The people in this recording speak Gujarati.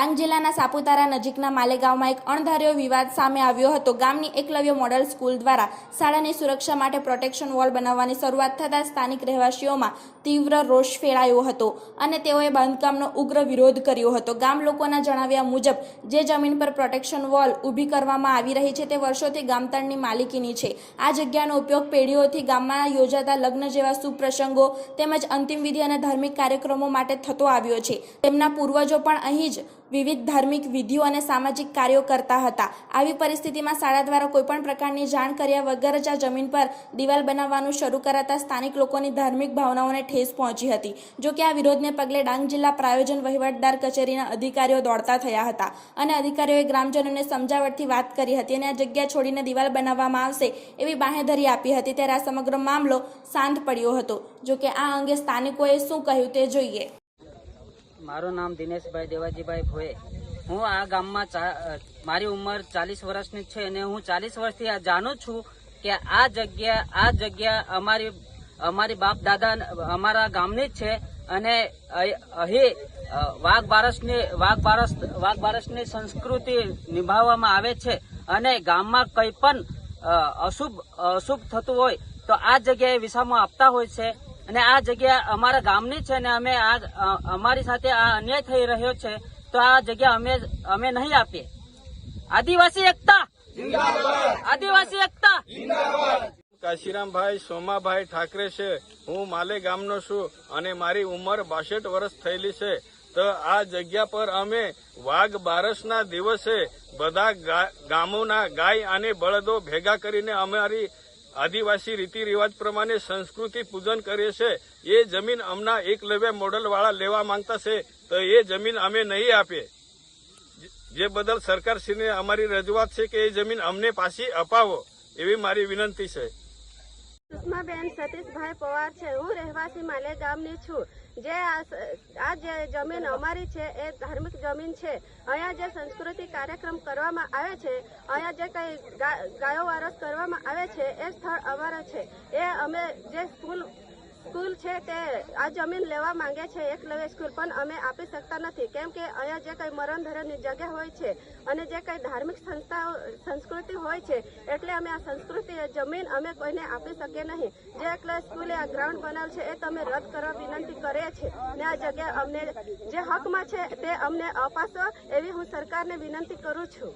ડાંગ જિલ્લાના સાપુતારા નજીકના માલેગાંવમાં એક અણધાર્યો વિવાદ સામે આવ્યો હતો। ગામની એકલવ્ય મોડલ સ્કૂલ દ્વારા શાળાની સુરક્ષા માટે પ્રોટેક્શન વોલ બનાવવાની શરૂઆત થતાં સ્થાનિક રહેવાસીઓમાં તીવ્ર રોષ ફેલાયો હતો અને તેઓએ બાંધકામનો ઉગ્ર વિરોધ કર્યો હતો। ગામ લોકોના જણાવ્યા મુજબ જે જમીન પર પ્રોટેક્શન વોલ ઊભી કરવામાં આવી રહી છે તે વર્ષોથી ગામતળની માલિકીની છે। આ જગ્યાનો ઉપયોગ પેઢીઓથી ગામમાં યોજાતા લગ્ન જેવા શુભ પ્રસંગો તેમજ અંતિમ વિધિ અને ધાર્મિક કાર્યક્રમો માટે થતો આવ્યો છે। તેમના પૂર્વજો પણ અહીં જ વિવિધ ધાર્મિક વિધિઓ અને સામાજિક કાર્યો કરતા હતા। આવી પરિસ્થિતિમાં શાળા દ્વારા કોઈપણ પ્રકારની જાણ કર્યા વગર જ આ જમીન પર દિવાલ બનાવવાનું શરૂ કરાતા સ્થાનિક લોકોની ધાર્મિક ભાવનાઓને ઠેસ પહોંચી હતી। જો કે આ વિરોધને પગલે ડાંગ જિલ્લા પ્રાયોજન વહીવટદાર કચેરીના અધિકારીઓ દોડતા થયા હતા અને અધિકારીઓએ ગ્રામજનોને સમજાવટથી વાત કરી હતી અને આ જગ્યા છોડીને દિવાલ બનાવવામાં આવશે એવી બાંહેધરી આપી હતી। ત્યારે આ સમગ્ર મામલો શાંત પડ્યો હતો। જો કે આ અંગે સ્થાનિકોએ શું કહ્યું તે જોઈએ। મારું નામ દિનેશભાઈ દેવાજીભાઈ ભોએ। હું આ ગામમાં મારી ઉંમર 40 વર્ષની છે અને હું 40 વર્ષથી આ જાણું છું કે આ જગ્યા અમારી બાપ દાદા અમારા ગામની જ છે અને અહીં વાઘ બારસની સંસ્કૃતિ નિભાવવામાં આવે છે અને ગામમાં કંઈ પણ અશુભ થતું હોય તો આ જગ્યાએ વિસામો આપતા હોય છે અને આ જગ્યા અમારા ગામની છે અને અમે અમારી સાથે આ અન્યાય થઈ રહ્યો છે તો આ જગ્યા અમે નહીં આપીએ। આદિવાસી એકતા જિંદાબાદ, આદિવાસી એકતા જિંદાબાદ। કાશીરામભાઈ સોમાભાઈ ઠાકરે છે। હું માલે ગામનો છું અને મારી ઉંમર 62 વર્ષ થયેલી છે। તો આ જગ્યા પર અમે વાઘ બારસના દિવસે બધા ગામોના ગાય અને બળદો ભેગા કરીને અમારી આદિવાસી રીતિ રિવાજ પ્રમાણે સંસ્કૃતિ પૂજન કરીએ છીએ। એ જમીન અમના એકલવ્ય મોડલ વાળા લેવા માંગતા છે તો એ જમીન અમે નહીં આપીએ। જે બદલ સરકારશ્રીને અમારી રજૂઆત છે કે એ જમીન અમને પાછી અપાવો એવી મારી વિનંતી છે। સુષ્માબેન સતીશભાઈ પવાર છે। હું રહેવાસી માલે ગામની છું। જે જમીન અમારી છે એ ધાર્મિક જમીન છે। અહીંયા જે સંસ્કૃતિક કાર્યક્રમ કરવામાં આવે છે, અહીંયા જે કંઈ ગાયો વારસ કરવામાં આવે છે એ સ્થળ અમારા છે। એ અમે જે સ્કૂલ છે તે આ જમીન લેવા માંગે છે એકલવ્ય સ્કૂલ, પણ અમે આપી શકતા નથી કેમ કે અહીંયા જે કંઈ મરણ ધરણની જગ્યા હોય છે અને જે કંઈ ધાર્મિક સંસ્કૃતિ હોય છે એટલે અમે આ સંસ્કૃતિ જમીન અમે કોઈને આપી શકીએ નહીં। જે એકલવ્ય સ્કૂલે આ ગ્રાઉન્ડ બનાવેલ છે એ તમે રદ કરવા વિનંતી કરીએ છીએ ને આ જગ્યા અમને જે હકમાં છે તે અમને અપાશો એવી હું સરકારને વિનંતી કરું છું।